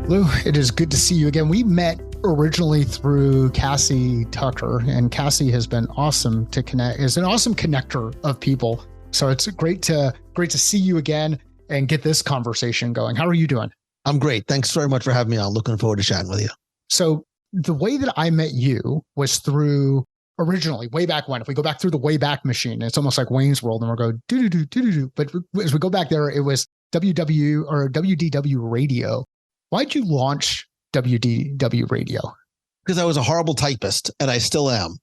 Lou, it is good to see you again. We met originally through Cassie Tucker, and Cassie has been awesome to connect, is an awesome connector of people. So it's great to see you again and get this conversation going. How are you doing? I'm great. Thanks very much for having me on. Looking forward to chatting with you. So the way that I met you was through originally way back when. If we go back through the way back machine, it's almost like Wayne's World, and we'll go do. But as we go back there, it was WDW Radio. Why'd you launch WDW Radio? Because I was a horrible typist, and I still am.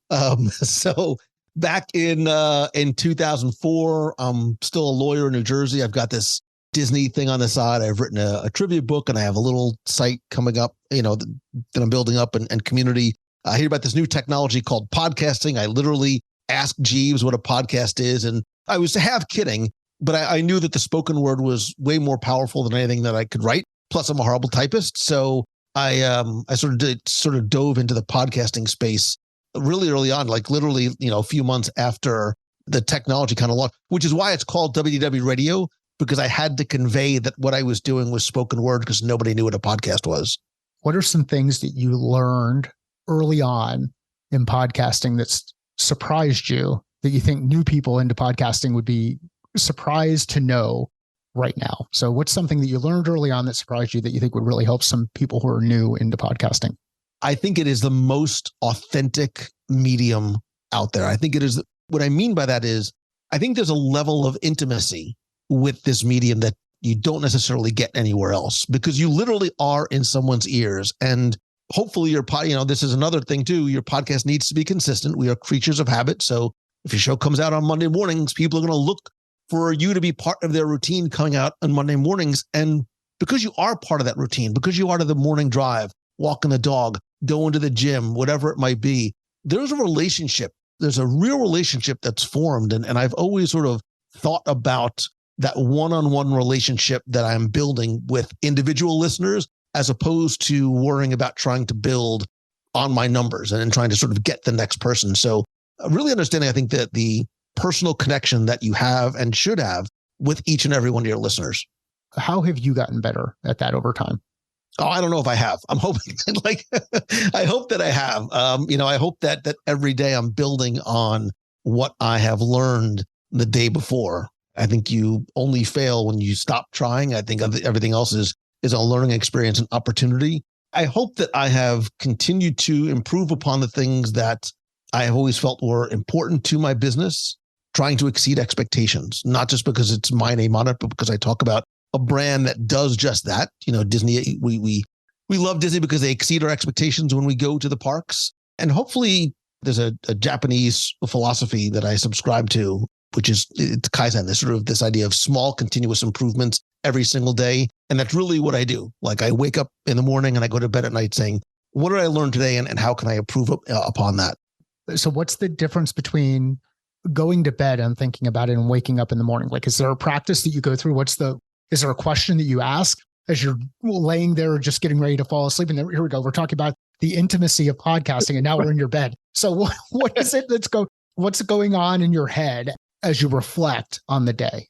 So back in 2004, I'm still a lawyer in New Jersey. I've got this Disney thing on the side. I've written a trivia book, and I have a little site coming up, that I'm building up and community. I hear about this new technology called podcasting. I literally asked Jeeves what a podcast is, and I was half kidding, but I knew that the spoken word was way more powerful than anything that I could write. Plus, I'm a horrible typist, so I sort of dove into the podcasting space really early on, like literally, a few months after the technology kind of launched, which is why it's called WDW Radio, because I had to convey that what I was doing was spoken word because nobody knew what a podcast was. What are some things that you learned early on in podcasting that's surprised you, that you think new people into podcasting would be surprised to know right now? So what's something that you learned early on that surprised you that you think would really help some people who are new into podcasting? I think it is the most authentic medium out there. I think it is. What I mean by that is, I think there's a level of intimacy with this medium that you don't necessarily get anywhere else, because you literally are in someone's ears. And hopefully this is another thing too. Your podcast needs to be consistent. We are creatures of habit. So if your show comes out on Monday mornings, people are going to look for you to be part of their routine coming out on Monday mornings. And because you are part of that routine, because you are to the morning drive, walking the dog, going to the gym, whatever it might be, there's a relationship. There's a real relationship that's formed. And I've always sort of thought about that one-on-one relationship that I'm building with individual listeners, as opposed to worrying about trying to build on my numbers and then trying to sort of get the next person. So really understanding, I think, that the personal connection that you have and should have with each and every one of your listeners. How have you gotten better at that over time? Oh, I don't know if I have. I'm hoping I hope that I have. I hope that every day I'm building on what I have learned the day before. I think you only fail when you stop trying. I think everything else is a learning experience and opportunity. I hope that I have continued to improve upon the things that I have always felt were important to my business, trying to exceed expectations, not just because it's my name on it, but because I talk about a brand that does just that. Disney, we love Disney because they exceed our expectations when we go to the parks. And hopefully there's a Japanese philosophy that I subscribe to, which is it's Kaizen, this idea of small continuous improvements every single day. And that's really what I do. Like, I wake up in the morning and I go to bed at night saying, what did I learn today and how can I improve upon that? So what's the difference between going to bed and thinking about it and waking up in the morning? Like, is there a practice that you go through? Is there a question that you ask as you're laying there just getting ready to fall asleep? And here we go. We're talking about the intimacy of podcasting, and now we're in your bed. So what is it what's going on in your head as you reflect on the day?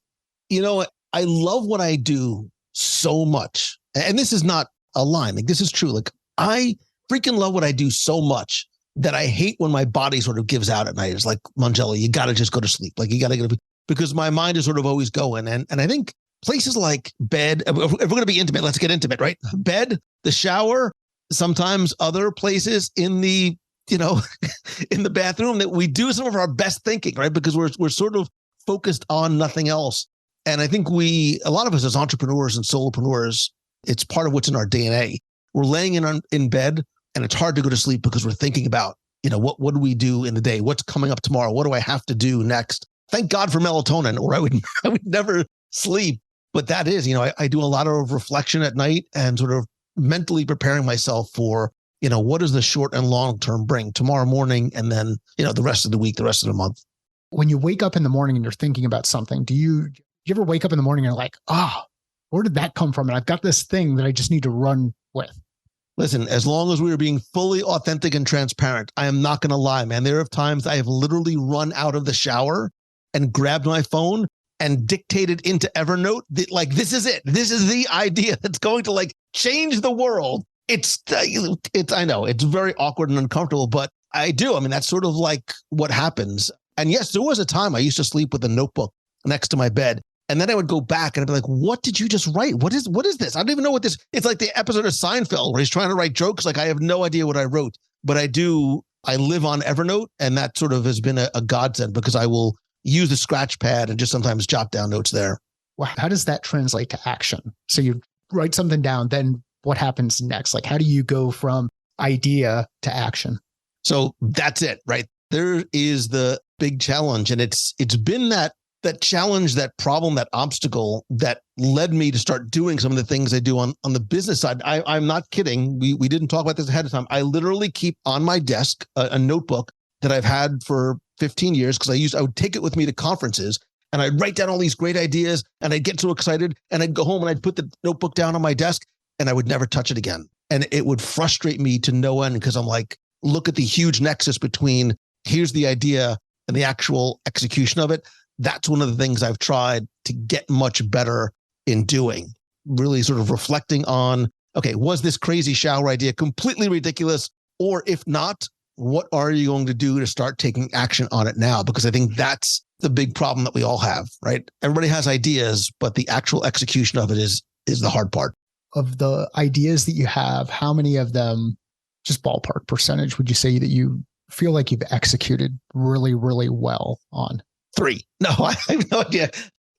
I love what I do so much. And this is not a line. Like, this is true. Like, I freaking love what I do so much that I hate when my body sort of gives out at night. It's like, Mongello, you got to just go to sleep. Like, you got to get, because my mind is sort of always going. And I think places like bed, if we're going to be intimate, let's get intimate, right? Bed, the shower, sometimes other places in the, in the bathroom, that we do some of our best thinking, right? Because we're sort of focused on nothing else. And I think a lot of us as entrepreneurs and solopreneurs, it's part of what's in our DNA. We're laying in bed, and it's hard to go to sleep because we're thinking about, what do we do in the day? What's coming up tomorrow? What do I have to do next? Thank God for melatonin, or I would never sleep. But that is, I do a lot of reflection at night and sort of mentally preparing myself for, what does the short and long term bring tomorrow morning, and then, the rest of the week, the rest of the month. When you wake up in the morning and you're thinking about something, do you ever wake up in the morning and you're like, where did that come from? And I've got this thing that I just need to run with. Listen, as long as we are being fully authentic and transparent, I am not going to lie, man. There are times I have literally run out of the shower and grabbed my phone and dictated into Evernote that, like, this is it. This is the idea that's going to, like, change the world. I know it's very awkward and uncomfortable, but I do. I mean, that's sort of like what happens. And yes, there was a time I used to sleep with a notebook next to my bed. And then I would go back and I'd be like, what did you just write? What is this? I don't even know what this, it's like the episode of Seinfeld where he's trying to write jokes. Like I have no idea what I wrote, but I live on Evernote, and that sort of has been a godsend because I will use the scratch pad and just sometimes jot down notes there. Well, how does that translate to action? So you write something down, then what happens next? Like, how do you go from idea to action? So that's it, right? There is the big challenge. And it's been that challenge, that problem, that obstacle that led me to start doing some of the things I do on the business side. I'm not kidding. We didn't talk about this ahead of time. I literally keep on my desk a notebook that I've had for 15 years because I would take it with me to conferences and I'd write down all these great ideas and I'd get so excited and I'd go home and I'd put the notebook down on my desk and I would never touch it again. And it would frustrate me to no end because I'm like, look at the huge nexus between here's the idea and the actual execution of it. That's one of the things I've tried to get much better in doing, really sort of reflecting on, okay, was this crazy shower idea completely ridiculous? Or if not, what are you going to do to start taking action on it now? Because I think that's the big problem that we all have, right? Everybody has ideas, but the actual execution of it is the hard part. Of the ideas that you have, how many of them, just ballpark percentage, would you say that you feel like you've executed really, really well on? 3. No, I have no idea.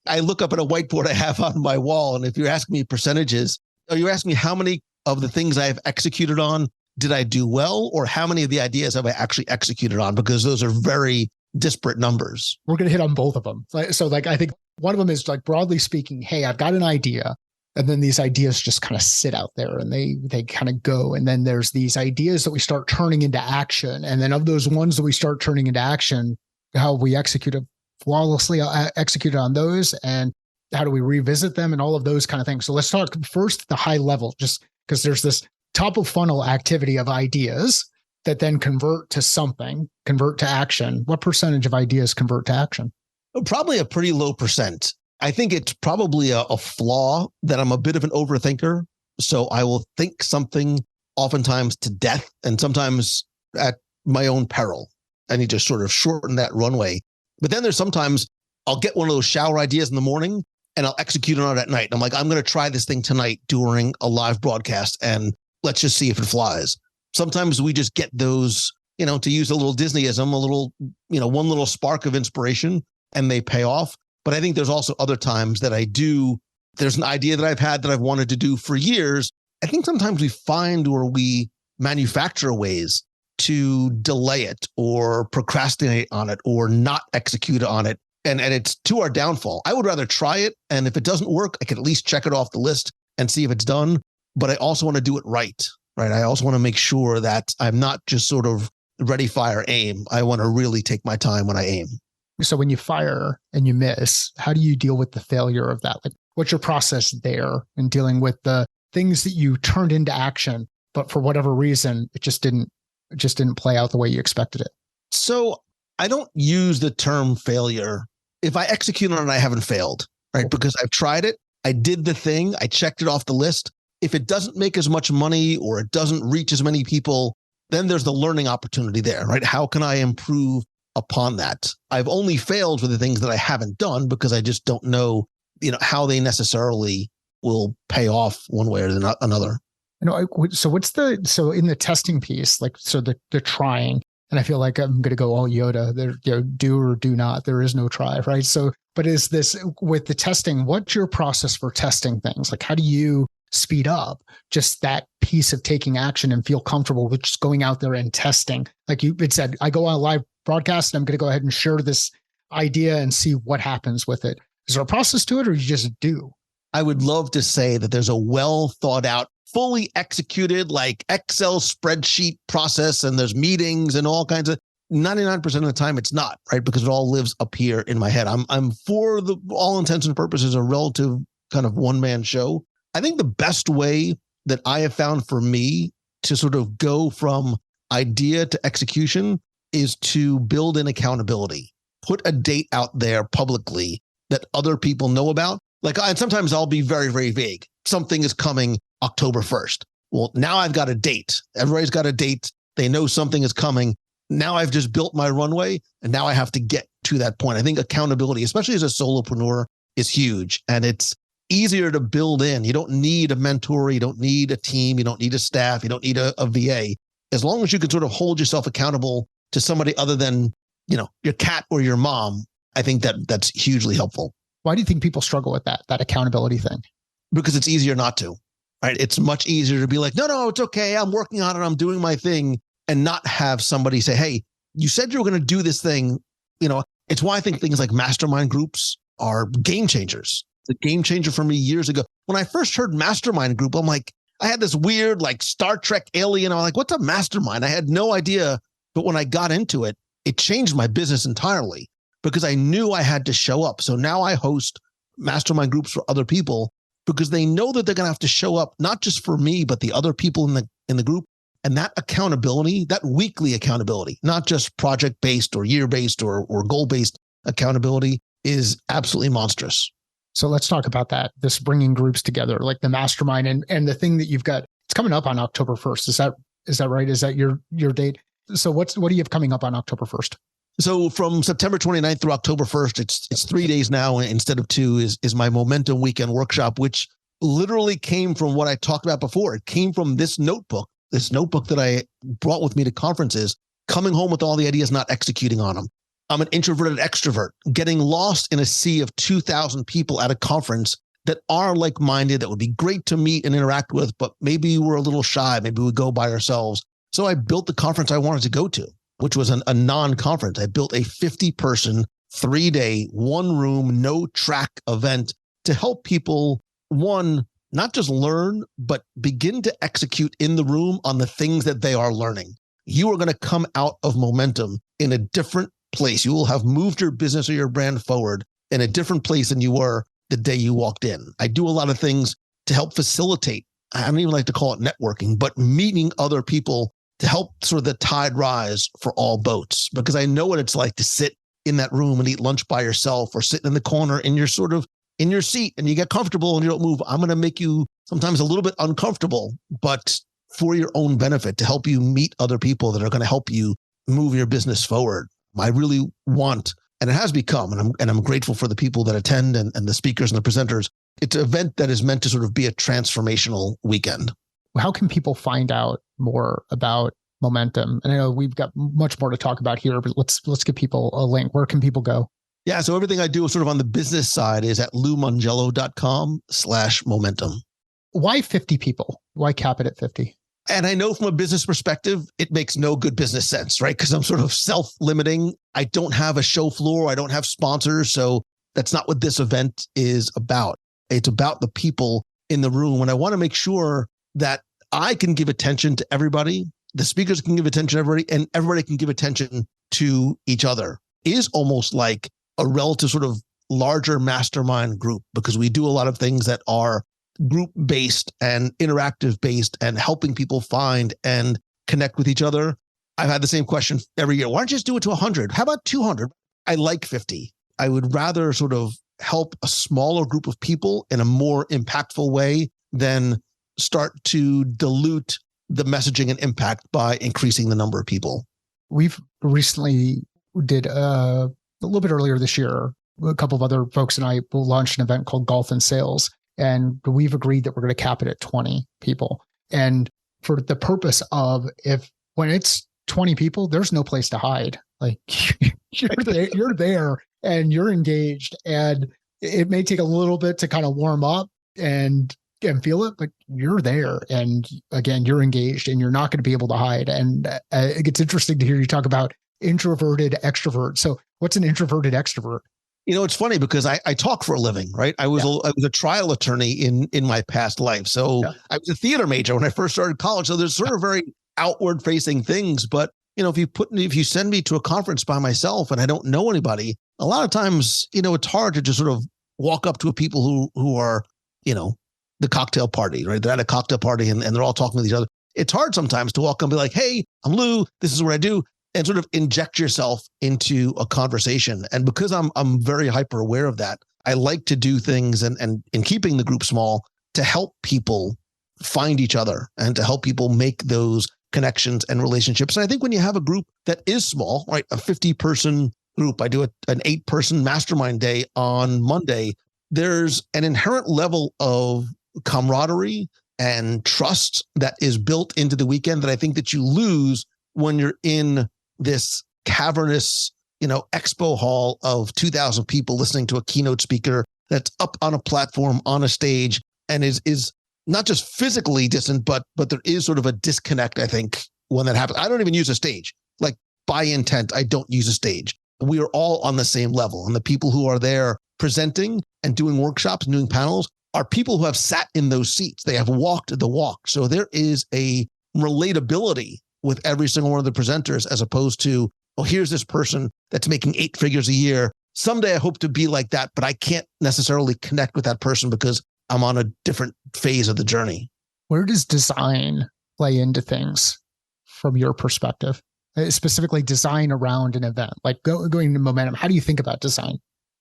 I look up at a whiteboard I have on my wall. And if you're asking me percentages, are you asking me how many of the things I've executed on did I do well? Or how many of the ideas have I actually executed on? Because those are very disparate numbers. We're going to hit on both of them. So like, I think one of them is like, broadly speaking, hey, I've got an idea. And then these ideas just kind of sit out there and they kind of go. And then there's these ideas that we start turning into action. And then of those ones that we start turning into action, how we flawlessly executed on those and how do we revisit them and all of those kind of things. So let's talk first the high level, just because there's this top of funnel activity of ideas that then convert to action. What percentage of ideas convert to action? Probably a pretty low percent. I think it's probably a flaw that I'm a bit of an overthinker. So I will think something oftentimes to death and sometimes at my own peril. I need to sort of shorten that runway. But then there's sometimes I'll get one of those shower ideas in the morning and I'll execute on it at night. I'm like, I'm going to try this thing tonight during a live broadcast and let's just see if it flies. Sometimes we just get those, to use a little Disneyism, a little, one little spark of inspiration and they pay off. But I think there's also other times that there's an idea that I've had that I've wanted to do for years. I think sometimes we find or we manufacture ways to delay it or procrastinate on it or not execute on it. And it's to our downfall. I would rather try it. And if it doesn't work, I can at least check it off the list and see if it's done. But I also want to do it right? I also want to make sure that I'm not just sort of ready, fire, aim. I want to really take my time when I aim. So when you fire and you miss, how do you deal with the failure of that? Like, what's your process there in dealing with the things that you turned into action, but for whatever reason, it just didn't play out the way you expected it? So I don't use the term failure. If I execute on it, I haven't failed, right? Because I've tried it. I did the thing. I checked it off the list. If it doesn't make as much money or it doesn't reach as many people, then there's the learning opportunity there, right? How can I improve upon that? I've only failed for the things that I haven't done because I just don't know, how they necessarily will pay off one way or another. So in the testing piece, the trying, and I feel like I'm going to go all Yoda there, do or do not, there is no try, right? So, but is this with the testing, what's your process for testing things? Like, how do you speed up just that piece of taking action and feel comfortable with just going out there and testing? Like you had said, I go on a live broadcast and I'm going to go ahead and share this idea and see what happens with it. Is there a process to it or you just do? I would love to say that there's a well thought out, fully executed, like Excel spreadsheet process and there's meetings and all kinds of 99% of the time it's not, right? Because it all lives up here in my head. I'm for all intents and purposes, a relative kind of one-man show. I think the best way that I have found for me to sort of go from idea to execution is to build in accountability, put a date out there publicly that other people know about. And sometimes I'll be very, very vague. Something is coming. October 1st. Well, now I've got a date. Everybody's got a date. They know something is coming. Now I've just built my runway, and now I have to get to that point. I think accountability, especially as a solopreneur, is huge, and it's easier to build in. You don't need a mentor. You don't need a team. You don't need a staff. You don't need a VA. As long as you can sort of hold yourself accountable to somebody other than, your cat or your mom, I think that's hugely helpful. Why do you think people struggle with that accountability thing? Because it's easier not to, right? It's much easier to be like, no, it's okay. I'm working on it. I'm doing my thing, and not have somebody say, hey, you said you were going to do this thing. It's why I think things like mastermind groups are game changers. It's a game changer for me years ago. When I first heard mastermind group, I'm like, I had this weird like Star Trek alien. I'm like, what's a mastermind? I had no idea. But when I got into it, it changed my business entirely because I knew I had to show up. So now I host mastermind groups for other people because they know that they're going to have to show up, not just for me, but the other people in the group. And that accountability, that weekly accountability, not just project-based or year-based or goal-based accountability, is absolutely monstrous. So let's talk about that, this bringing groups together, like the mastermind and the thing that you've got. It's coming up on October 1st. Is that right? Is that your date? So what do you have coming up on October 1st? So from September 29th through October 1st, it's 3 days now instead of 2 is my Momentum Weekend Workshop, which literally came from what I talked about before. It came from this notebook that I brought with me to conferences, coming home with all the ideas, not executing on them. I'm an introverted extrovert, getting lost in a sea of 2,000 people at a conference that are like-minded, that would be great to meet and interact with, but maybe we're a little shy. Maybe we go by ourselves. So I built the conference I wanted to go to, which was a non-conference. I built a 50-person, 3-day, one-room, no-track event to help people, one, not just learn, but begin to execute in the room on the things that they are learning. You are going to come out of Momentum in a different place. You will have moved your business or your brand forward in a different place than you were the day you walked in. I do a lot of things to help facilitate, I don't even like to call it networking, but meeting other people to help sort of the tide rise for all boats. Because I know what it's like to sit in that room and eat lunch by yourself, or sitting in the corner and you're sort of in your seat and you get comfortable and you don't move. I'm going to make you sometimes a little bit uncomfortable, but for your own benefit, to help you meet other people that are going to help you move your business forward. I really want, and it has become, and I'm grateful for the people that attend and the speakers and the presenters. It's an event that is meant to sort of be a transformational weekend. How can people find out more about Momentum? And I know we've got much more to talk about here, but let's give people a link. Where can people go? Yeah. So everything I do sort of on the business side is at loumongello.com/momentum. Why 50 people? Why cap it at 50? And I know from a business perspective, it makes no good business sense, right? Because I'm sort of self-limiting. I don't have a show floor. I don't have sponsors. So that's not what this event is about. It's about the people in the room. And I want to make sure that I can give attention to everybody. The speakers can give attention to everybody, and everybody can give attention to each other. It is almost like a relative sort of larger mastermind group, because we do a lot of things that are group-based and interactive-based and helping people find and connect with each other. I've had the same question every year. Why don't you just do it to 100? How about 200? I like 50. I would rather sort of help a smaller group of people in a more impactful way than start to dilute the messaging and impact by increasing the number of people. We've recently did a little bit earlier this year, a couple of other folks and I will launch an event called Golf and Sales. And we've agreed that we're going to cap it at 20 people. And for the purpose of, when it's 20 people, there's no place to hide. Like you're there and you're engaged, and it may take a little bit to kind of warm up and feel it, but you're there. And again, you're engaged and you're not going to be able to hide. And it's interesting to hear you talk about introverted extrovert. So what's an introverted extrovert? It's funny because I talk for a living, right? I was a trial attorney in my past life. So I was a theater major when I first started college. So there's sort of very outward facing things. But, if you send me to a conference by myself and I don't know anybody, a lot of times, it's hard to just sort of walk up to people who are, the cocktail party, right? They're at a cocktail party and they're all talking with each other. It's hard sometimes to walk up and be like, hey, I'm Lou. This is what I do. And sort of inject yourself into a conversation. And because I'm very hyper aware of that, I like to do things and in keeping the group small to help people find each other and to help people make those connections and relationships. And I think when you have a group that is small, right, a 50-person group, I do an 8-person mastermind day on Monday, there's an inherent level of camaraderie and trust that is built into the weekend that I think that you lose when you're in this cavernous, expo hall of 2,000 people listening to a keynote speaker that's up on a platform on a stage and is not just physically distant, but there is sort of a disconnect, I think, when that happens. I don't even use a stage. Like, by intent, I don't use a stage. We are all on the same level. And the people who are there presenting and doing workshops and doing panels are people who have sat in those seats. They have walked the walk. So there is a relatability with every single one of the presenters, as opposed to, oh, here's this person that's making 8 figures a year. Someday I hope to be like that, but I can't necessarily connect with that person because I'm on a different phase of the journey. Where does design play into things from your perspective? Specifically design around an event, like going to momentum. How do you think about design?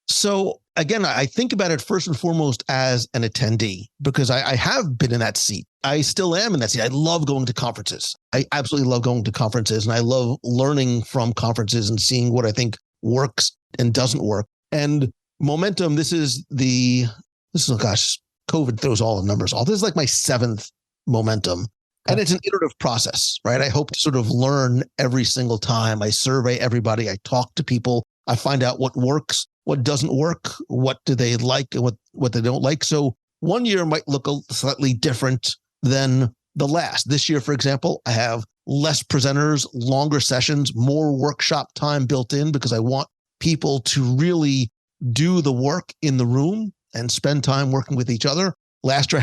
So again, I think about it first and foremost as an attendee, because I have been in that seat. I still am in that seat. I love going to conferences. I absolutely love going to conferences, and I love learning from conferences and seeing what I think works and doesn't work. And momentum, COVID throws all the numbers off. This is like my 7th momentum. And it's an iterative process, right? I hope to sort of learn every single time. I survey everybody. I talk to people. I find out what works, what doesn't work, what do they like and what they don't like. So one year might look slightly different than the last. This year, for example, I have less presenters, longer sessions, more workshop time built in because I want people to really do the work in the room and spend time working with each other. Last year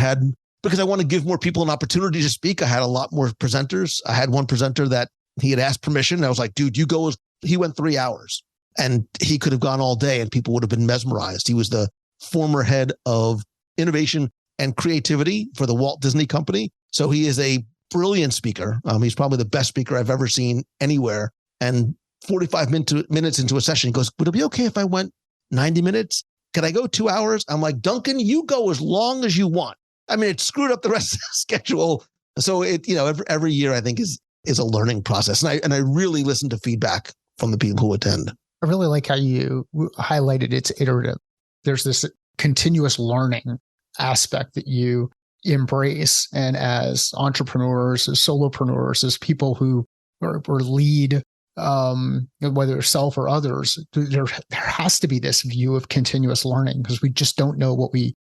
because I want to give more people an opportunity to speak, I had a lot more presenters. I had one presenter that he had asked permission. I was like, dude, he went 3 hours and he could have gone all day and people would have been mesmerized. He was the former head of innovation and creativity for the Walt Disney Company. So he is a brilliant speaker. He's probably the best speaker I've ever seen anywhere. And 45 minutes into a session, he goes, would it be okay if I went 90 minutes? Can I go 2 hours? I'm like, Duncan, you go as long as you want. I mean, it screwed up the rest of the schedule. So every year I think is a learning process. And I really listen to feedback from the people who attend. I really like how you highlighted it's iterative. There's this continuous learning aspect that you embrace. And as entrepreneurs, as solopreneurs, as people who or lead, whether it's self or others, there has to be this view of continuous learning because we just don't know what we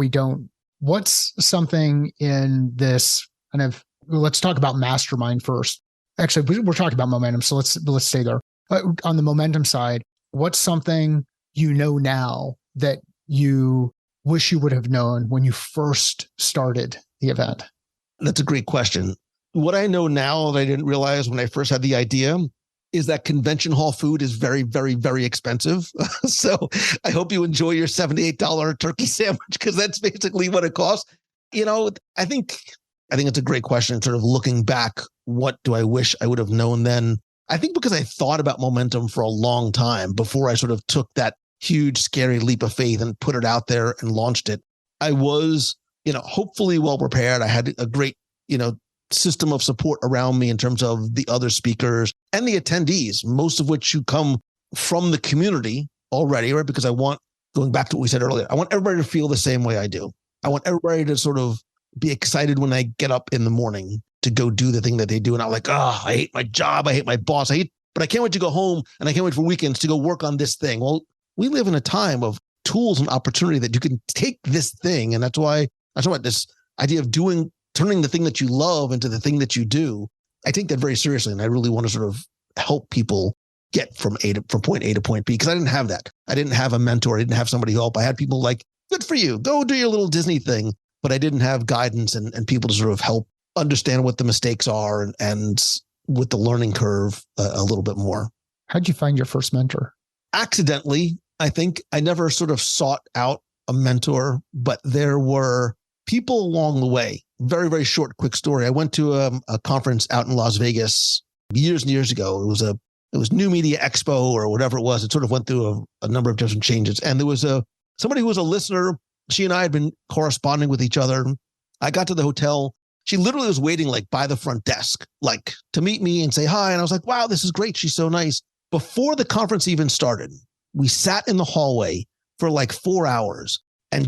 don't. What's something in this kind of, let's talk about mastermind first. Actually, we're talking about momentum, so let's stay there. On the momentum side, what's something you know now that you wish you would have known when you first started the event? That's a great question. What I know now that I didn't realize when I first had the idea is that convention hall food is very, very, very expensive. So I hope you enjoy your $78 turkey sandwich because that's basically what it costs. I think it's a great question. Sort of looking back, what do I wish I would have known then? I think because I thought about momentum for a long time before I sort of took that huge, scary leap of faith and put it out there and launched it. I was, hopefully well prepared. I had a great, system of support around me in terms of the other speakers and the attendees, most of which who come from the community already, right? Because going back to what we said earlier, I want everybody to feel the same way I do. I want everybody to sort of be excited when I get up in the morning to go do the thing that they do. And I'm like, I hate my job. I hate my boss. But I can't wait to go home and I can't wait for weekends to go work on this thing. Well, we live in a time of tools and opportunity that you can take this thing. And that's why I talk about this idea of turning the thing that you love into the thing that you do. I take that very seriously. And I really want to sort of help people get from point A to point B, because I didn't have that. I didn't have a mentor. I didn't have somebody help. I had people like, good for you, go do your little Disney thing. But I didn't have guidance and people to sort of help understand what the mistakes are and with the learning curve a little bit more. How'd you find your first mentor? Accidentally, I think. I never sort of sought out a mentor, but there were people along the way. Very, very short, quick story. I went to a conference out in Las Vegas years and years ago. It was New Media Expo or whatever it was. It sort of went through a number of different changes. And there was somebody who was a listener. She and I had been corresponding with each other. I got to the hotel She literally was waiting like by the front desk, like to meet me and say hi. And I was like, wow, this is great. She's so nice. Before the conference even started, we sat in the hallway for like 4 hours I'm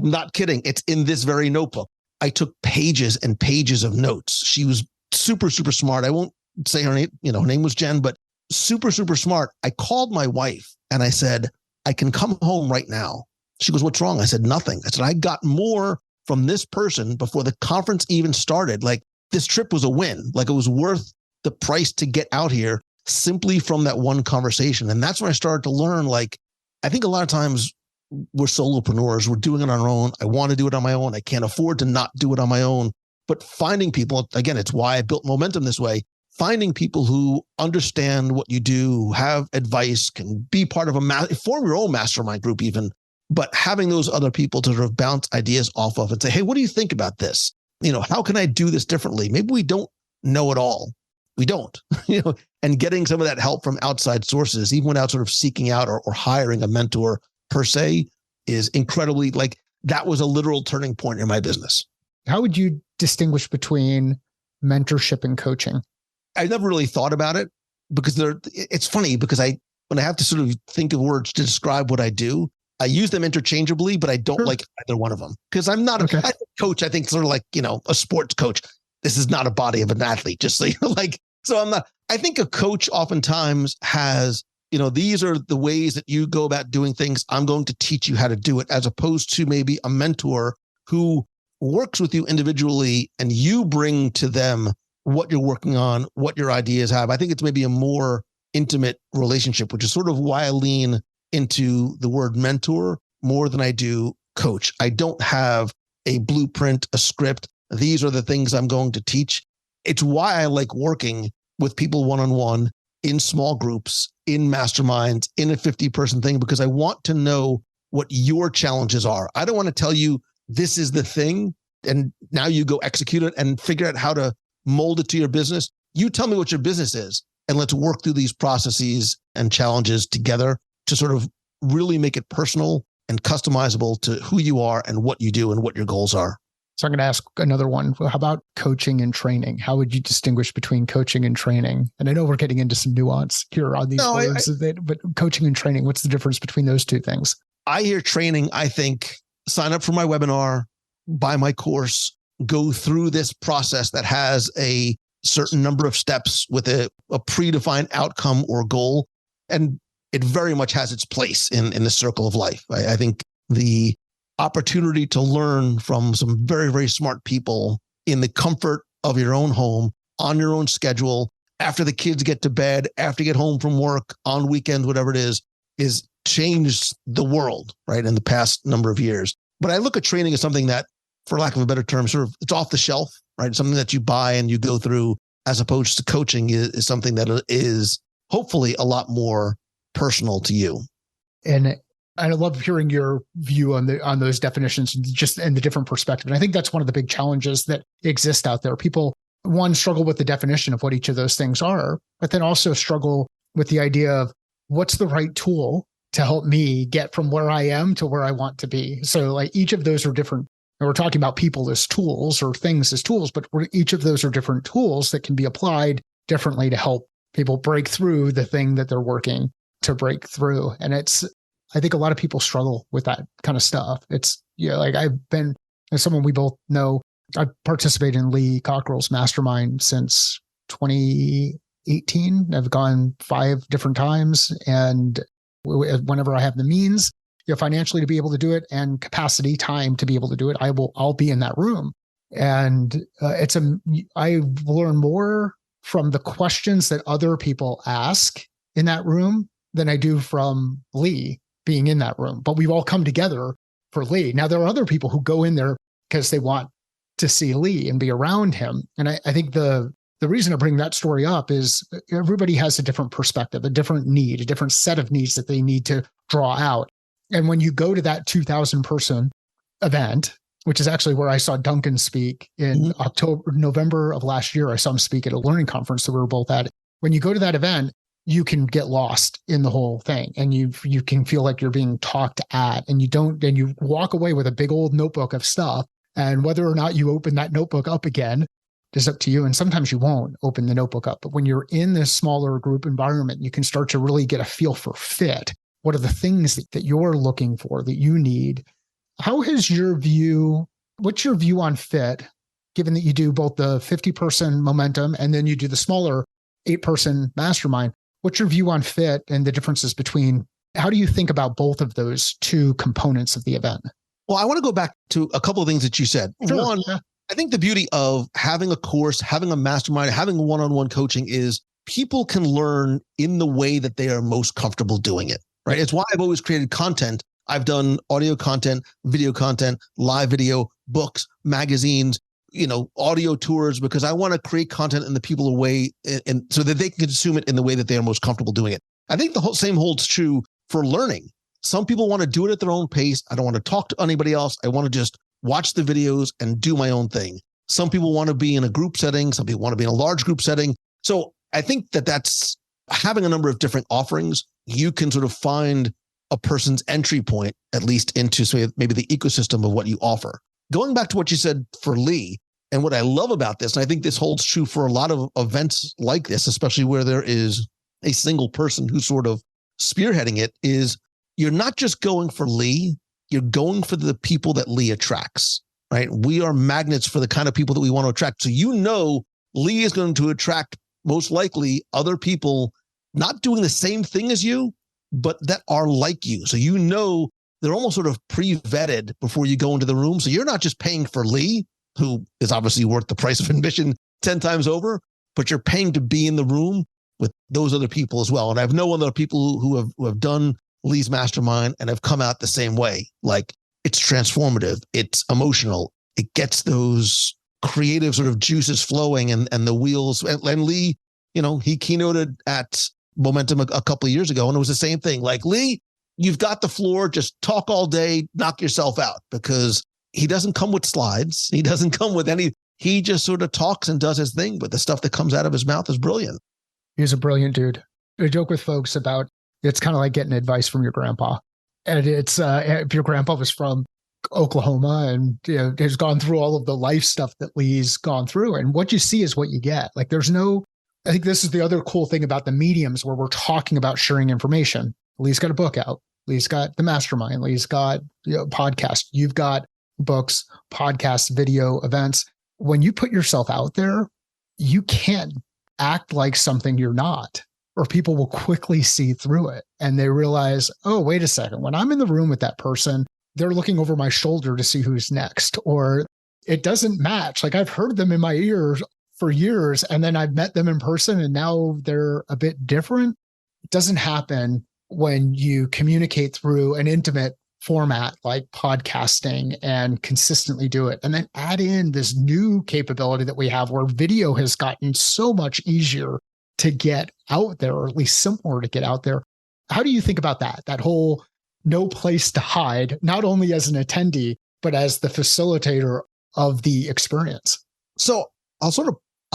not kidding. It's in this very notebook. I took pages and pages of notes. She was super, super smart. I won't say her name, her name was Jen, but super, super smart. I called my wife and I said, I can come home right now. She goes, what's wrong? I said, nothing. I said, I got more from this person before the conference even started. Like this trip was a win. Like it was worth the price to get out here simply from that one conversation. And that's when I started to learn, like, I think a lot of times we're solopreneurs, we're doing it on our own. I want to do it on my own. I can't afford to not do it on my own. But finding people, again, it's why I built Momentum this way, finding people who understand what you do, have advice, can be part of form your own mastermind group even, but having those other people to sort of bounce ideas off of and say, hey, what do you think about this? How can I do this differently? Maybe we don't know it all. We don't, and getting some of that help from outside sources, even without sort of seeking out or hiring a mentor per se, is incredibly, like, that was a literal turning point in my business. How would you distinguish between mentorship and coaching? I never really thought about it because it's funny because when I have to sort of think of words to describe what I do, I use them interchangeably, but I don't like either one of them because I'm not a coach. I think sort of like, a sports coach. This is not a body of an athlete, just so so I'm not, I think a coach oftentimes has, these are the ways that you go about doing things. I'm going to teach you how to do it, as opposed to maybe a mentor who works with you individually and you bring to them what you're working on, what your ideas have. I think it's maybe a more intimate relationship, which is sort of why I lean into the word mentor more than I do coach. I don't have a blueprint, a script. These are the things I'm going to teach. It's why I like working with people one-on-one, in small groups, in masterminds, in a 50-person thing, because I want to know what your challenges are. I don't want to tell you this is the thing and now you go execute it and figure out how to mold it to your business. You tell me what your business is and let's work through these processes and challenges together to sort of really make it personal and customizable to who you are and what you do and what your goals are. So I'm going to ask another one. How about coaching and training? How would you distinguish between coaching and training? And I know we're getting into some nuance here on these words, but coaching and training, what's the difference between those two things? I hear training, I think, sign up for my webinar, buy my course, go through this process that has a certain number of steps with a predefined outcome or goal. And it very much has its place in the circle of life. I think the opportunity to learn from some very, very smart people in the comfort of your own home, on your own schedule, after the kids get to bed, after you get home from work, on weekends, whatever it is changed the world, right, in the past number of years. But I look at training as something that, for lack of a better term, sort of it's off the shelf, right? It's something that you buy and you go through, as opposed to coaching is something that is hopefully a lot more personal to you. And I love hearing your view on those definitions, just in the different perspective. And I think that's one of the big challenges that exist out there. People, one, struggle with the definition of what each of those things are, but then also struggle with the idea of what's the right tool to help me get from where I am to where I want to be. So like each of those are different. And we're talking about people as tools or things as tools, but each of those are different tools that can be applied differently to help people break through the thing that they're working to break through. And I think a lot of people struggle with that kind of stuff. It's, like I've been, as someone we both know, I participated in Lee Cockrell's mastermind since 2018. I've gone 5 different times. And whenever I have the means, financially to be able to do it and capacity, time to be able to do it, I'll be in that room. And I learn more from the questions that other people ask in that room than I do from Lee being in that room. But we've all come together for Lee. Now, there are other people who go in there because they want to see Lee and be around him. And I think the reason I bring that story up is everybody has a different perspective, a different need, a different set of needs that they need to draw out. And when you go to that 2,000 person event, which is actually where I saw Duncan speak in November of last year, I saw him speak at a learning conference that we were both at. When you go to that event, you can get lost in the whole thing and you can feel like you're being talked at, and you walk away with a big old notebook of stuff And whether or not you open that notebook up again is up to you. And sometimes you won't open the notebook up. But when you're in this smaller group environment, you can start to really get a feel for fit. What are the things that you're looking for, that you need? How has your view, what's your view on fit, given that you do both the 50-person momentum and then you do the smaller 8-person mastermind? What's your view on fit and the differences between, how do you think about both of those two components of the event? Well, I want to go back to a couple of things that you said. Sure. One, I think the beauty of having a course, having a mastermind, having one-on-one coaching is people can learn in the way that they are most comfortable doing it, right? It's why I've always created content. I've done audio content, video content, live video, books, magazines, audio tours, because I want to create content in the people away and so that they can consume it in the way that they are most comfortable doing it. I think the whole same holds true for learning. Some people want to do it at their own pace. I don't want to talk to anybody else. I want to just watch the videos and do my own thing. Some people want to be in a group setting. Some people want to be in a large group setting. So I think that's having a number of different offerings. You can sort of find a person's entry point, at least into maybe the ecosystem of what you offer. Going back to what you said for Lee, and what I love about this, and I think this holds true for a lot of events like this, especially where there is a single person who's sort of spearheading it, is you're not just going for Lee, you're going for the people that Lee attracts, right? We are magnets for the kind of people that we want to attract. So Lee is going to attract most likely other people not doing the same thing as you, but that are like you. So they're almost sort of pre-vetted before you go into the room. So you're not just paying for Lee, who is obviously worth the price of admission 10 times over, but you're paying to be in the room with those other people as well. And I've known other people who have done Lee's mastermind and have come out the same way. Like, it's transformative, it's emotional, it gets those creative sort of juices flowing and the wheels. And Lee, he keynoted at Momentum a couple of years ago, and it was the same thing. Like, Lee, you've got the floor, just talk all day, knock yourself out, because he doesn't come with slides. He doesn't come with he just sort of talks and does his thing, but the stuff that comes out of his mouth is brilliant. He's a brilliant dude. I joke with folks about, it's kind of like getting advice from your grandpa. And it's, if your grandpa was from Oklahoma and has gone through all of the life stuff that Lee's gone through, and what you see is what you get. Like, I think this is the other cool thing about the mediums where we're talking about sharing information. Lee's got a book out. Lee's got the mastermind. Lee's got podcast. You've got books, podcasts, video, events. When you put yourself out there, you can't act like something you're not, or people will quickly see through it. And they realize, oh, wait a second. When I'm in the room with that person, they're looking over my shoulder to see who's next, or it doesn't match. Like, I've heard them in my ears for years, and then I've met them in person and now they're a bit different. It doesn't happen when you communicate through an intimate format like podcasting and consistently do it. And then add in this new capability that we have where video has gotten so much easier to get out there, or at least simpler to get out there. How do you think about that whole no place to hide, not only as an attendee, but as the facilitator of the experience? So I'll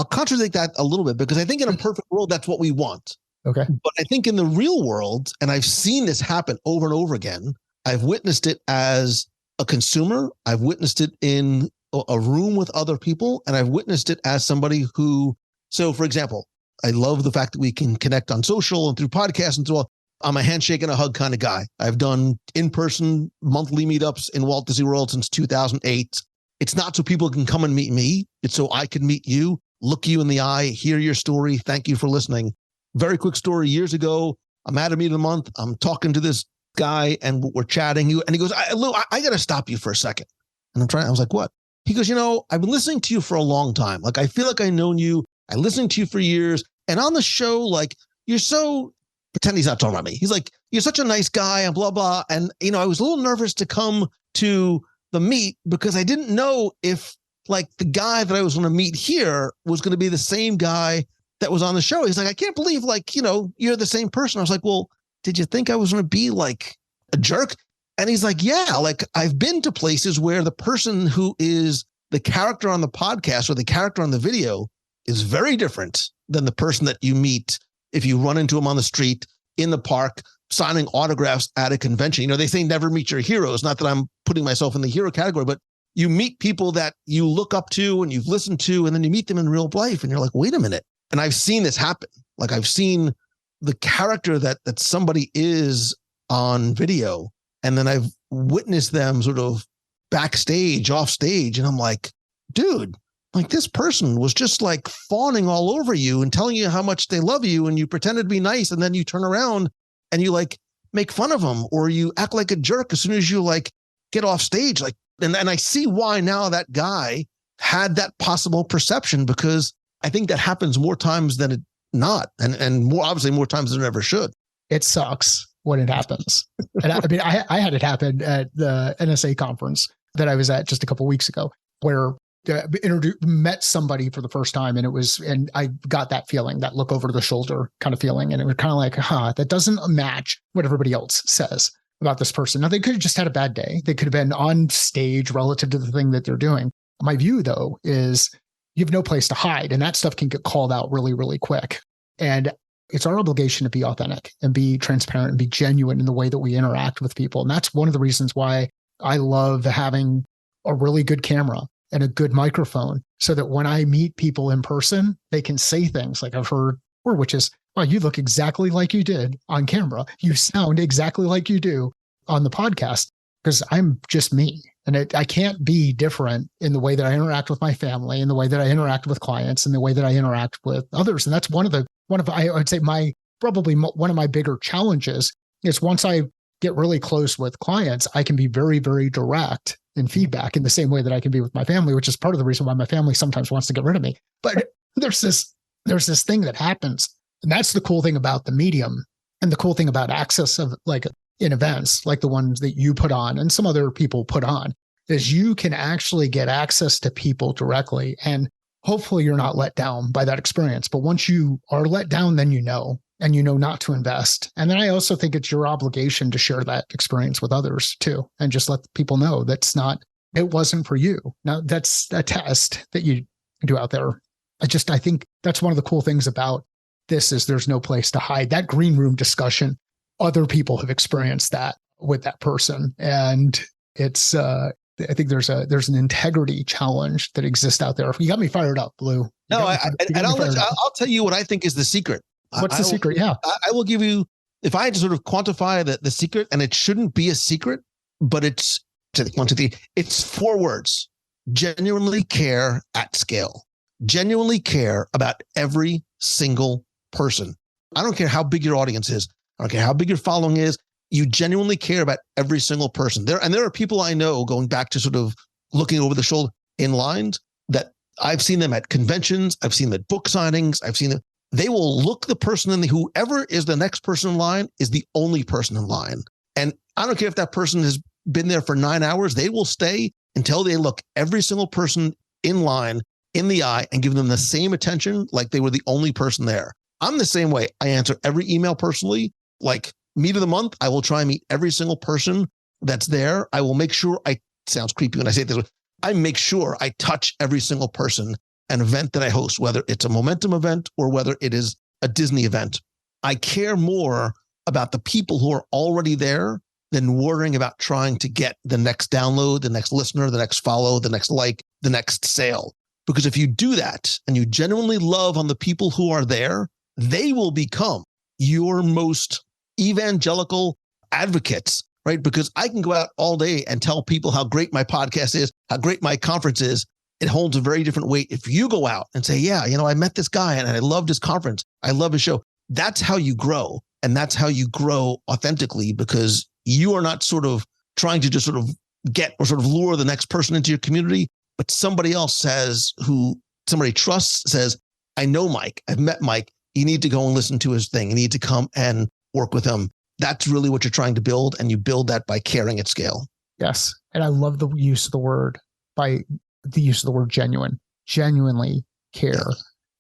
contradict that a little bit, because I think in a perfect world, that's what we want. Okay. But I think in the real world, and I've seen this happen over and over again, I've witnessed it as a consumer, I've witnessed it in a room with other people, and I've witnessed it as somebody who, so for example, I love the fact that we can connect on social and through podcasts and through all. I'm a handshake and a hug kind of guy. I've done in-person monthly meetups in Walt Disney World since 2008. It's not so people can come and meet me. It's so I can meet you, look you in the eye, hear your story. Thank you for listening. Very quick story. Years ago, I'm at a meeting a month. I'm talking to this guy and we're chatting. And he goes, Lou, I got to stop you for a second. And I was like, what? He goes, I've been listening to you for a long time. Like, I feel like I've known you. I listened to you for years. And on the show, like, you're so, pretend he's not talking about me. He's like, you're such a nice guy and blah, blah. And, I was a little nervous to come to the meet because I didn't know if like the guy that I was going to meet here was going to be the same guy that was on the show. He's like, I can't believe like, you're the same person. I was like, well, did you think I was going to be like a jerk? And he's like, yeah, like I've been to places where the person who is the character on the podcast or the character on the video is very different than the person that you meet if you run into him on the street, in the park, signing autographs at a convention. They say never meet your heroes. Not that I'm putting myself in the hero category, but you meet people that you look up to and you've listened to, and then you meet them in real life and you're like, wait a minute. And I've seen this happen. Like I've seen the character that somebody is on video, and then I've witnessed them sort of backstage, off stage. And I'm like, dude, like this person was just like fawning all over you and telling you how much they love you. And you pretended to be nice. And then you turn around and you like make fun of them, or you act like a jerk as soon as you like get off stage. Like, and I see why now that guy had that possible perception, because I think that happens more times than it not. And more, obviously more times than it ever should. It sucks when it happens. And I mean, I had it happen at the NSA conference that I was at just a couple of weeks ago, where met somebody for the first time, and I got that feeling, that look over the shoulder kind of feeling. And it was kind of like, that doesn't match what everybody else says about this person. Now, they could have just had a bad day. They could have been on stage relative to the thing that they're doing. My view, though, is you have no place to hide, and that stuff can get called out really, really quick. And it's our obligation to be authentic and be transparent and be genuine in the way that we interact with people. And that's one of the reasons why I love having a really good camera and a good microphone, so that when I meet people in person, they can say things like I've heard, or which is, "Wow, you look exactly like you did on camera. You sound exactly like you do on the podcast," because I'm just me. And I can't be different in the way that I interact with my family, in the way that I interact with clients, in the way that I interact with others. And that's one of I would say one of my bigger challenges is, once I get really close with clients, I can be very, very direct in feedback in the same way that I can be with my family, which is part of the reason why my family sometimes wants to get rid of me. But there's this thing that happens. And that's the cool thing about the medium, and the cool thing about access of like in events like the ones that you put on and some other people put on, is you can actually get access to people directly. And hopefully you're not let down by that experience. But once you are let down, then and you know not to invest. And then I also think it's your obligation to share that experience with others too, and just let people know it wasn't for you. Now, that's a test that you do out there. I think that's one of the cool things about this, is there's no place to hide. That green room discussion, other people have experienced that with that person. And it's, I think there's an integrity challenge that exists out there. You got me fired up, Blue. I'll tell you what I think is the secret. What's the secret? Yeah. I will give you, if I had to sort of quantify the secret, and it shouldn't be a secret, but it's 1, 2, 3. It's 4 words: genuinely care at scale. Genuinely care about every single person. I don't care how big your audience is. I don't care how big your following is. You genuinely care about every single person. There are people I know, going back to sort of looking over the shoulder in lines, that I've seen them at conventions. I've seen them at book signings. I've seen them. They will look the person in whoever is the next person in line is the only person in line. And I don't care if that person has been there for 9 hours. They will stay until they look every single person in line in the eye and give them the same attention like they were the only person there. I'm the same way. I answer every email personally. Like meet of the month, I will try and meet every single person that's there. I will make sure sounds creepy when I say it this way, I make sure I touch every single person, an event that I host, whether it's a momentum event or whether it is a Disney event. I care more about the people who are already there than worrying about trying to get the next download, the next listener, the next follow, the next like, the next sale. Because if you do that and you genuinely love on the people who are there, they will become your most evangelical advocates, right? Because I can go out all day and tell people how great my podcast is, how great my conference is. It holds a very different weight if you go out and say, yeah, I met this guy and I loved his conference. I love his show. That's how you grow. And that's how you grow authentically, because you are not sort of trying to just sort of get or sort of lure the next person into your community, but somebody else somebody trusts says, I know Mike, I've met Mike. You need to go and listen to his thing. You need to come and work with him. That's really what you're trying to build. And you build that by caring at scale. Yes. And I love the use of the word genuine, genuinely care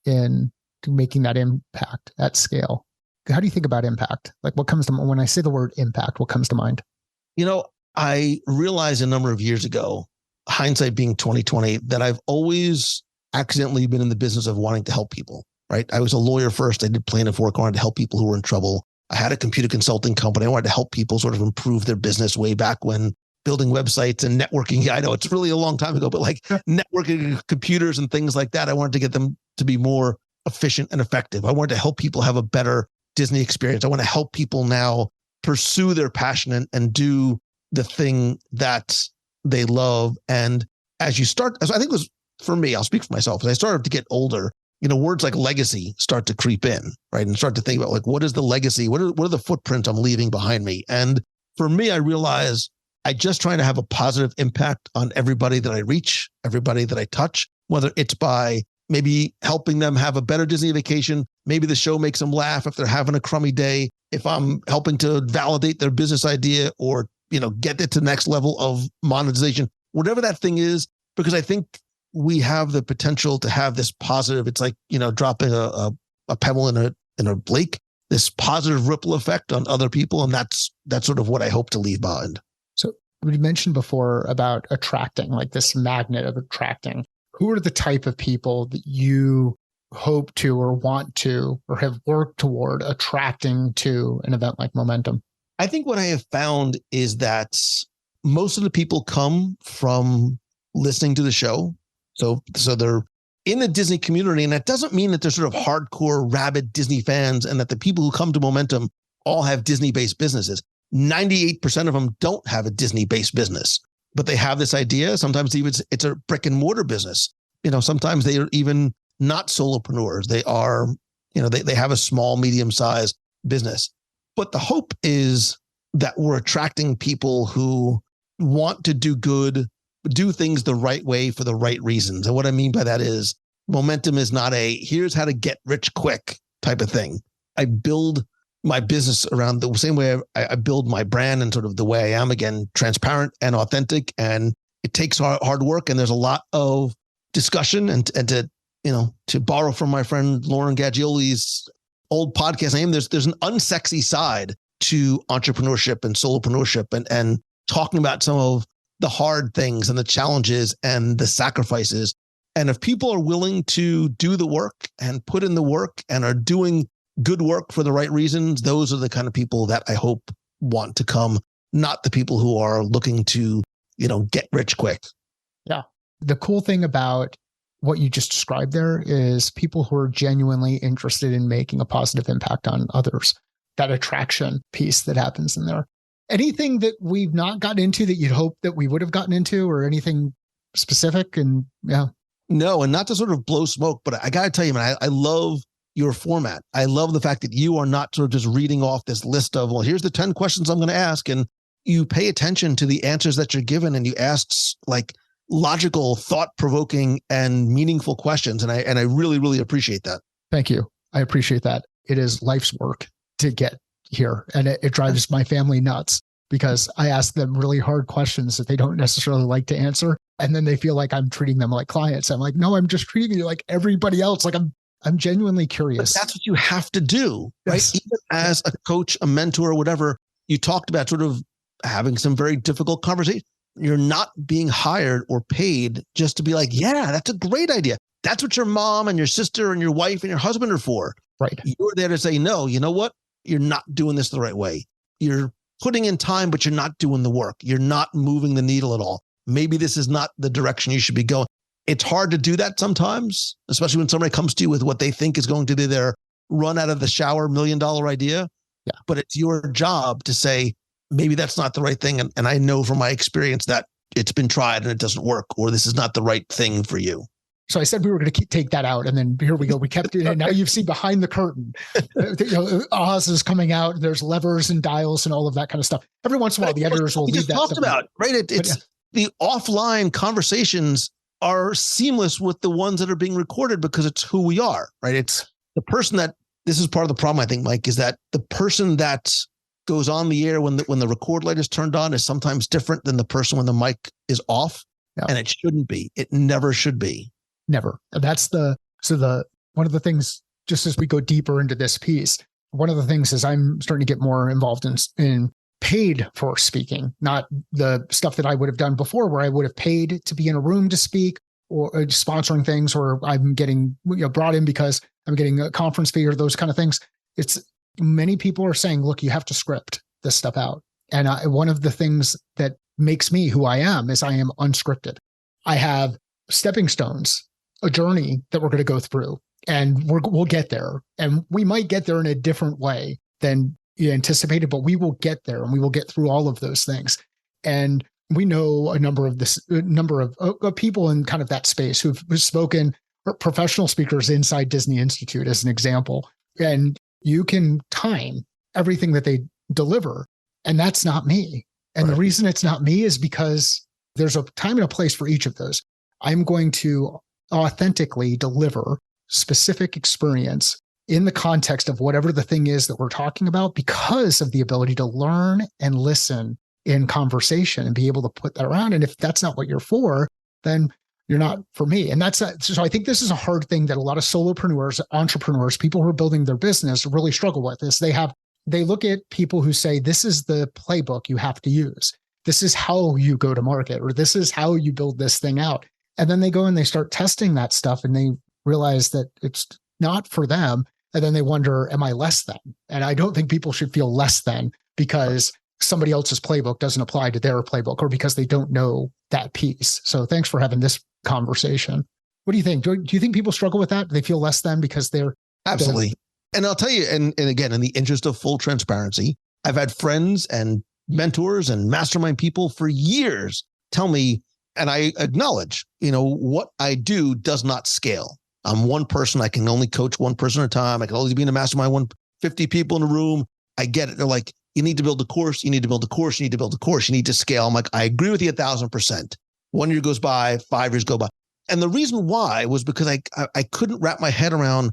in making that impact at scale. How do you think about impact? Like what comes to mind when I say the word impact, what comes to mind? I realized a number of years ago, hindsight being 2020, that I've always accidentally been in the business of wanting to help people, right? I was a lawyer first. I did plaintiff work. I wanted to help people who were in trouble. I had a computer consulting company. I wanted to help people sort of improve their business way back when building websites and networking. I know it's really a long time ago, but like networking computers and things like that, I wanted to get them to be more efficient and effective. I wanted to help people have a better Disney experience. I want to help people now pursue their passion and do the thing that they love. And as I think it was for me, I'll speak for myself, as I started to get older, words like legacy start to creep in, right? And start to think about like, what is the legacy? What are the footprints I'm leaving behind me? And for me, I realized I just trying to have a positive impact on everybody that I reach, everybody that I touch, whether it's by maybe helping them have a better Disney vacation. Maybe the show makes them laugh if they're having a crummy day. If I'm helping to validate their business idea or, get it to the next level of monetization, whatever that thing is, because I think we have the potential to have this positive, it's like, dropping a pebble in a lake, this positive ripple effect on other people. And that's sort of what I hope to leave behind. So we mentioned before about attracting, like this magnet of attracting. Who are the type of people that you hope to or want to or have worked toward attracting to an event like Momentum? I think what I have found is that most of the people come from listening to the show. So they're in the Disney community. And that doesn't mean that they're sort of hardcore, rabid Disney fans and that the people who come to Momentum all have Disney-based businesses. 98% of them don't have a Disney-based business, but they have this idea. Sometimes even it's a brick and mortar business. Sometimes they are even not solopreneurs. They are, they have a small, medium-sized business. But the hope is that we're attracting people who want to do good, do things the right way for the right reasons. And what I mean by that is Momentum is not here's how to get rich quick type of thing. I build my business around the same way I build my brand and sort of the way I am, again, transparent and authentic. And it takes hard work. And there's a lot of discussion and to borrow from my friend Lauren Gagioli's old podcast name, there's an unsexy side to entrepreneurship and solopreneurship and talking about some of the hard things and the challenges and the sacrifices. And if people are willing to do the work and put in the work and are doing good work for the right reasons, those are the kind of people that I hope want to come, not the people who are looking to, get rich quick. Yeah. The cool thing about what you just described there is people who are genuinely interested in making a positive impact on others, that attraction piece that happens in there. Anything that we've not gotten into that you'd hope that we would have gotten into or anything specific? And yeah. No, and not to sort of blow smoke, but I got to tell you, man, I love your format. I love the fact that you are not sort of just reading off this list of, well, here's the 10 questions I'm going to ask. And you pay attention to the answers that you're given and you ask like logical, thought-provoking and meaningful questions. And I really, really appreciate that. Thank you. I appreciate that. It is life's work to get here. And it drives my family nuts because I ask them really hard questions that they don't necessarily like to answer. And then they feel like I'm treating them like clients. I'm like, no, I'm just treating you like everybody else. Like I'm genuinely curious. But that's what you have to do, right? Yes. Even as a coach, a mentor, or whatever, you talked about sort of having some very difficult conversations. You're not being hired or paid just to be like, yeah, that's a great idea. That's what your mom and your sister and your wife and your husband are for. Right. You're there to say, no, you know what? You're not doing this the right way. You're putting in time, but you're not doing the work. You're not moving the needle at all. Maybe this is not the direction you should be going. It's hard to do that sometimes, especially when somebody comes to you with what they think is going to be their run out of the shower $1 million idea. Yeah. But it's your job to say, maybe that's not the right thing. And I know from my experience that it's been tried and it doesn't work, or this is not the right thing for you. So I said we were going to take that out, and then here we go. We kept it in. Now you've seen behind the curtain. Oz is coming out. There's levers and dials and all of that kind of stuff. Every once in a while, the editors will leave that talked about, right? It's the offline conversations are seamless with the ones that are being recorded because it's who we are, right? It's the person that, this is part of the problem, I think, Mike, is that the person that goes on the air when the record light is turned on is sometimes different than the person when the mic is off. Yeah. And it shouldn't be. It never should be. Never. That's one of the things, just as we go deeper into this piece, one of the things is I'm starting to get more involved in paid for speaking, not the stuff that I would have done before where I would have paid to be in a room to speak or sponsoring things, or I'm getting brought in because I'm getting a conference fee or those kind of things. It's many people are saying, look, you have to script this stuff out. And one of the things that makes me who I am is I am unscripted. I have stepping stones, a journey that we're going to go through, and we'll get there. And we might get there in a different way than you anticipated, but we will get there and we will get through all of those things. And we know a number of people in kind of that space who've spoken, professional speakers inside Disney Institute as an example. And you can time everything that they deliver. And that's not me. And the reason it's not me is because there's a time and a place for each of those. I'm going to authentically deliver specific experience in the context of whatever the thing is that we're talking about, because of the ability to learn and listen in conversation and be able to put that around. And if that's not what you're for, then you're not for me. And so I think this is a hard thing that a lot of solopreneurs, entrepreneurs, people who are building their business really struggle with. Is they look at people who say, this is the playbook you have to use. This is how you go to market, or this is how you build this thing out. And then they go and they start testing that stuff and they realize that it's not for them. And then they wonder, am I less than? And I don't think people should feel less than because somebody else's playbook doesn't apply to their playbook, or because they don't know that piece. So thanks for having this conversation. What do you think? Do you think people struggle with that? Do they feel less than because they're... Absolutely. And I'll tell you, and again, in the interest of full transparency, I've had friends and mentors and mastermind people for years tell me, and I acknowledge, what I do does not scale. I'm one person. I can only coach one person at a time. I can only be in a mastermind, 150 people in a room. I get it. They're like, you need to build a course. You need to build a course. You need to build a course. You need to scale. I'm like, I agree with you 1,000%. 1 year goes by, 5 years go by. And the reason why was because I couldn't wrap my head around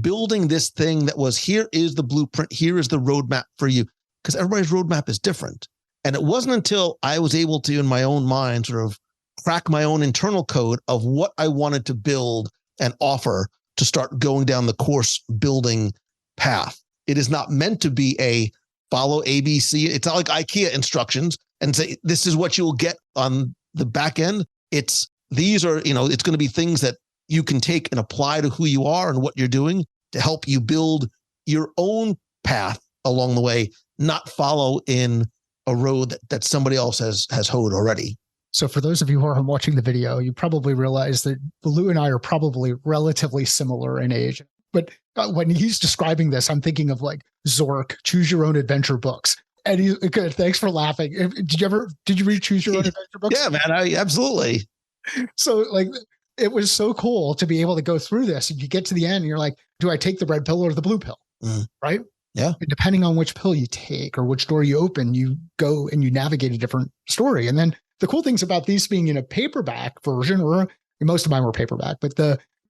building this thing that was, here is the blueprint. Here is the roadmap for you. Because everybody's roadmap is different. And it wasn't until I was able to, in my own mind, sort of crack my own internal code of what I wanted to build and offer to start going down the course building path. It is not meant to be a follow ABC. It's not like IKEA instructions and say, this is what you'll get on the back end. These are, it's going to be things that you can take and apply to who you are and what you're doing to help you build your own path along the way, not follow in a road that somebody else has hoed already. So for those of you who are watching the video, you probably realize that Lou and I are probably relatively similar in age. But when he's describing this, I'm thinking of like Zork, Choose Your Own Adventure books. And good, thanks for laughing. Did you read Choose Your Own Adventure books? Yeah, man, absolutely. So like, it was so cool to be able to go through this. And you get to the end and you're like, do I take the red pill or the blue pill? Right? Yeah. And depending on which pill you take or which door you open, you go and you navigate a different story. And then the cool things about these being in a paperback version, or most of mine were paperback, but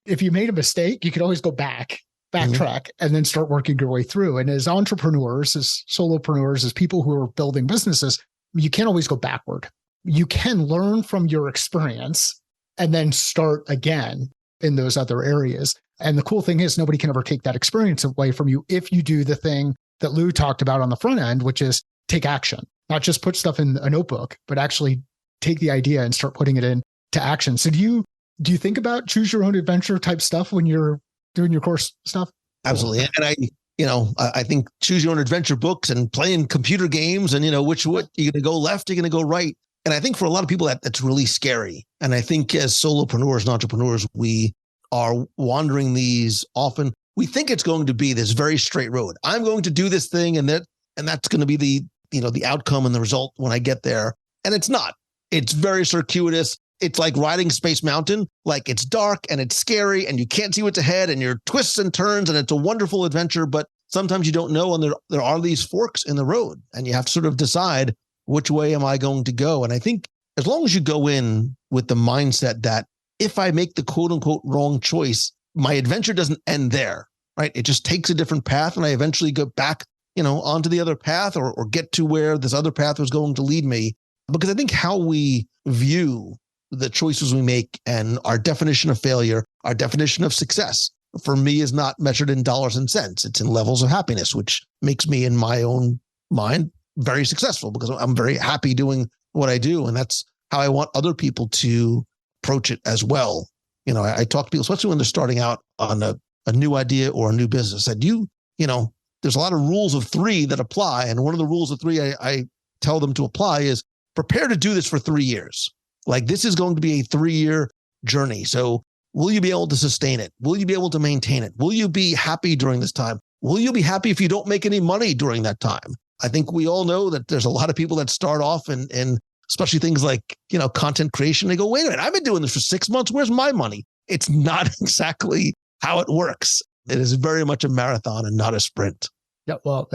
if you made a mistake, you could always go backtrack, and then start working your way through. And as entrepreneurs, as solopreneurs, as people who are building businesses, you can't always go backward. You can learn from your experience and then start again in those other areas. And the cool thing is nobody can ever take that experience away from you if you do the thing that Lou talked about on the front end, which is take action, not just put stuff in a notebook, but actually take the idea and start putting it into action. So do you think about choose your own adventure type stuff when you're doing your course stuff? Absolutely. And I think choose your own adventure books and playing computer games and, which you're going to go left, you're going to go right. And I think for a lot of people that's really scary. And I think as solopreneurs and entrepreneurs, we are wandering these often. We think it's going to be this very straight road. I'm going to do this thing and that's going to be the outcome and the result when I get there. And it's not. It's very circuitous. It's like riding Space Mountain. Like it's dark and it's scary and you can't see what's ahead and you're twists and turns and it's a wonderful adventure, but sometimes you don't know. And there are these forks in the road and you have to sort of decide which way am I going to go? And I think as long as you go in with the mindset that if I make the quote unquote wrong choice, my adventure doesn't end there, right? It just takes a different path and I eventually go back, onto the other path or get to where this other path was going to lead me. Because I think how we view the choices we make and our definition of failure, our definition of success, for me is not measured in dollars and cents. It's in levels of happiness, which makes me in my own mind very successful because I'm very happy doing what I do. And that's how I want other people to approach it as well. I talk to people, especially when they're starting out on a new idea or a new business, that there's a lot of rules of three that apply. And one of the rules of three I tell them to apply is prepare to do this for 3 years. Like this is going to be a 3-year journey. So will you be able to sustain it? Will you be able to maintain it? Will you be happy during this time? Will you be happy if you don't make any money during that time? I think we all know that there's a lot of people that start off and especially things like, content creation. They go, wait a minute, I've been doing this for 6 months. Where's my money? It's not exactly how it works. It is very much a marathon and not a sprint. Yeah. Well,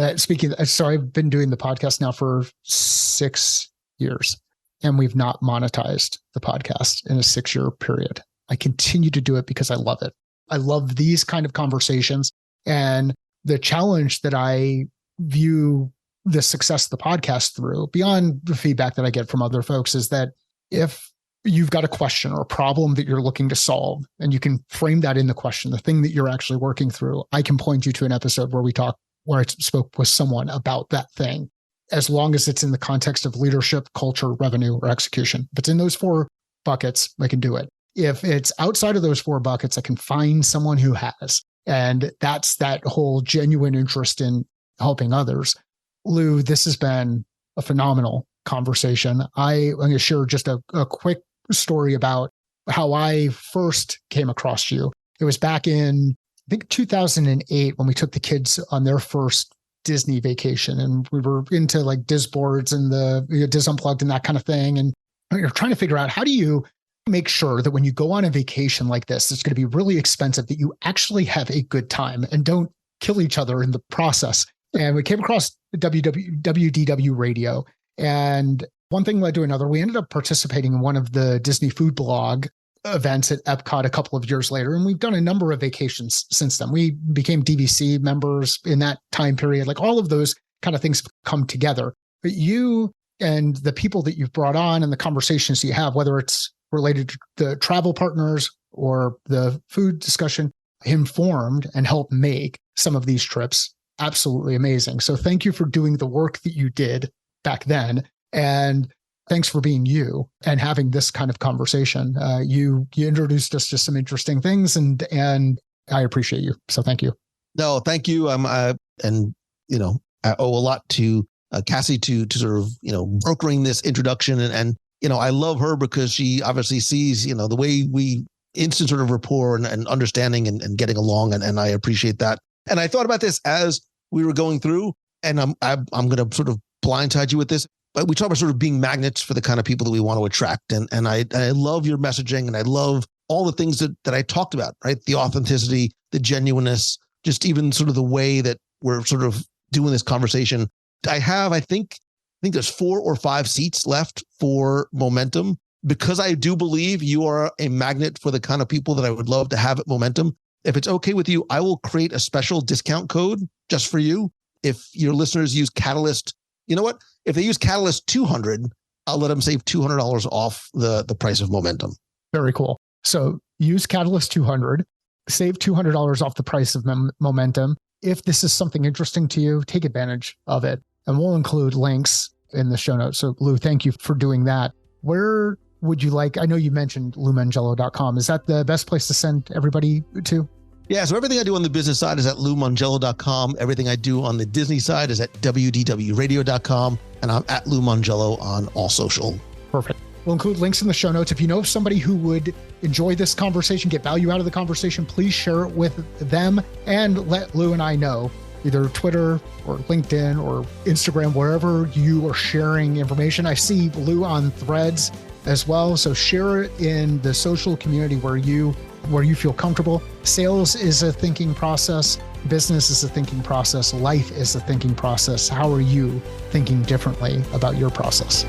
so I've been doing the podcast now for 6 years and we've not monetized the podcast in a 6-year period. I continue to do it because I love it. I love these kind of conversations. And the challenge that I view the success of the podcast through, beyond the feedback that I get from other folks, is that if you've got a question or a problem that you're looking to solve, and you can frame that in the question, the thing that you're actually working through, I can point you to an episode where I spoke with someone about that thing, as long as it's in the context of leadership, culture, revenue, or execution. If it's in those 4 buckets, I can do it. If it's outside of those 4 buckets, I can find someone who has. And that's that whole genuine interest in helping others. Lou, this has been a phenomenal conversation. I'm going to share just a quick story about how I first came across you. It was back in, I think, 2008 when we took the kids on their first Disney vacation. And we were into like Diz boards and the Diz Unplugged and that kind of thing. And you're trying to figure out, how do you make sure that when you go on a vacation like this, it's going to be really expensive, that you actually have a good time and don't kill each other in the process. And we came across WDW radio, and one thing led to another. We ended up participating in one of the Disney food blog events at Epcot a couple of years later. And we've done a number of vacations since then. We became DVC members in that time period. Like all of those kind of things come together. But you and the people that you've brought on and the conversations you have, whether it's related to the travel partners or the food discussion, informed and helped make some of these trips absolutely amazing. So thank you for doing the work that you did back then. And thanks for being you and having this kind of conversation. You introduced us to some interesting things, and I appreciate you. So thank you. No, thank you. I owe a lot to Cassie to sort of, brokering this introduction. And I love her because she obviously sees, the way we instant sort of rapport and understanding and getting along. And I appreciate that. And I thought about this as we were going through, and I'm going to sort of blindside you with this, but we talk about sort of being magnets for the kind of people that we want to attract. And I love your messaging, and I love all the things that I talked about, right? The authenticity, the genuineness, just even sort of the way that we're sort of doing this conversation. I think there's 4 or 5 seats left for Momentum, because I do believe you are a magnet for the kind of people that I would love to have at Momentum. If it's okay with you, I will create a special discount code just for you. If your listeners use Catalyst, you know what? If they use Catalyst 200, I'll let them save $200 off the price of Momentum. Very cool. So use Catalyst 200, save $200 off the price of Momentum. If this is something interesting to you, take advantage of it. And we'll include links in the show notes. So Lou, thank you for doing that. Where would you like, I know you mentioned loumongello.com. Is that the best place to send everybody to? Yeah, so everything I do on the business side is at loumongello.com. Everything I do on the Disney side is at wdwradio.com. And I'm at Lou Mongello on all social. Perfect. We'll include links in the show notes. If you know somebody who would enjoy this conversation, get value out of the conversation, please share it with them and let Lou and I know, either Twitter or LinkedIn or Instagram, wherever you are sharing information. I see Lou on Threads as well. So share it in the social community where you feel comfortable. Sales is a thinking process. Business is a thinking process. Life is a thinking process. How are you thinking differently about your process?